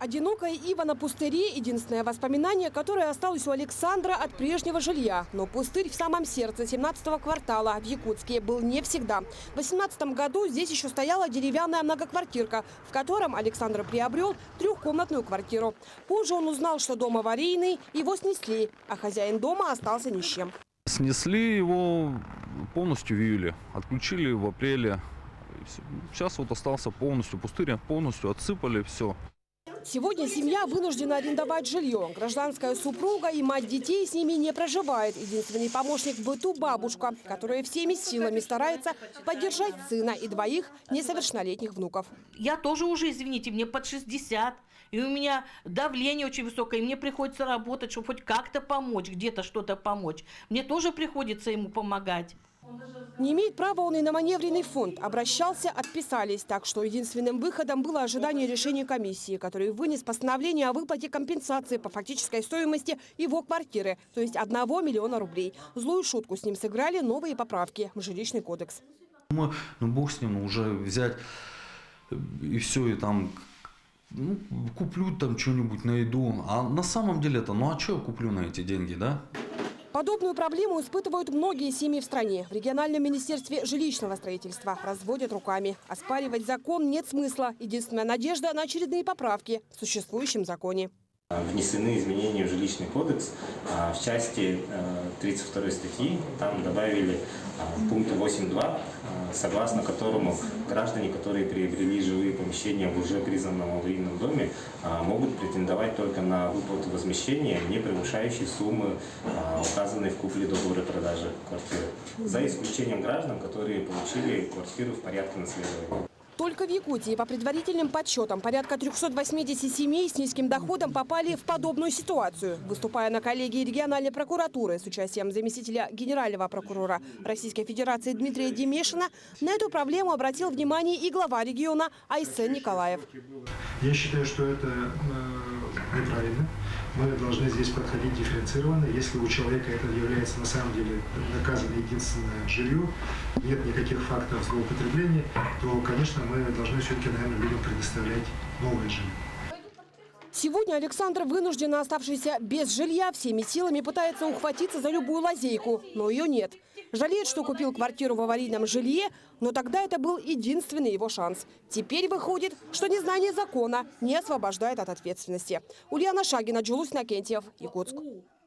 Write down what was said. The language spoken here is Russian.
Одинокая ива на пустыре – единственное воспоминание, которое осталось у Александра от прежнего жилья. Но пустырь в самом сердце 17-го квартала в Якутске был не всегда. В 2018 году здесь еще стояла деревянная многоквартирка, в котором Александр приобрел трехкомнатную квартиру. Позже он узнал, что дом аварийный, его снесли, а хозяин дома остался ни с чем. Снесли его полностью в июле, отключили в апреле. Сейчас вот остался полностью пустырь, полностью отсыпали все. Сегодня семья вынуждена арендовать жилье. Гражданская супруга и мать детей с ними не проживает. Единственный помощник в быту – бабушка, которая всеми силами старается поддержать сына и двоих несовершеннолетних внуков. Я тоже уже, извините, мне под 60. И у меня давление очень высокое. И мне приходится работать, чтобы хоть как-то помочь, где-то что-то помочь. Мне тоже приходится ему помогать. Не имеет права он и на маневренный фонд. Обращался, отписались. Так что единственным выходом было ожидание решения комиссии, который вынес постановление о выплате компенсации по фактической стоимости его квартиры, то есть 1 миллиона рублей. Злую шутку с ним сыграли новые поправки в жилищный кодекс. Ну бог с ним, уже взять и все, и там куплю там что-нибудь на еду. А на самом деле это, а что я куплю на эти деньги, да? Подобную проблему испытывают многие семьи в стране. В региональном министерстве жилищного строительства разводят руками. Оспаривать закон нет смысла. Единственная надежда на очередные поправки в существующем законе. Внесены изменения в жилищный кодекс. В части 32 статьи там добавили пункт 8.2, согласно которому граждане, которые приобрели жилые помещения в уже признанном аварийном доме, могут претендовать только на выплату возмещения, не превышающей суммы, указанной в купле договора продажи квартиры, за исключением граждан, которые получили квартиру в порядке наследования. Только в Якутии, по предварительным подсчетам, порядка 380 семей с низким доходом попали в подобную ситуацию. Выступая на коллегии региональной прокуратуры с участием заместителя генерального прокурора Российской Федерации Дмитрия Демешина, на эту проблему обратил внимание и глава региона Айсен Николаев. Я считаю, что это неправильно. Мы должны здесь подходить дифференцированно. Если у человека это является на самом деле доказано единственное жилье, нет никаких фактов злоупотребления, то, конечно, мы должны все-таки, наверное, людям предоставлять новое жилье. Сегодня Александр, вынужден оставшийся без жилья, всеми силами пытается ухватиться за любую лазейку, но ее нет. Жалеет, что купил квартиру в аварийном жилье, но тогда это был единственный его шанс. Теперь выходит, что незнание закона не освобождает от ответственности. Ульяна Шагина, Джулус Накентьев, Якутск.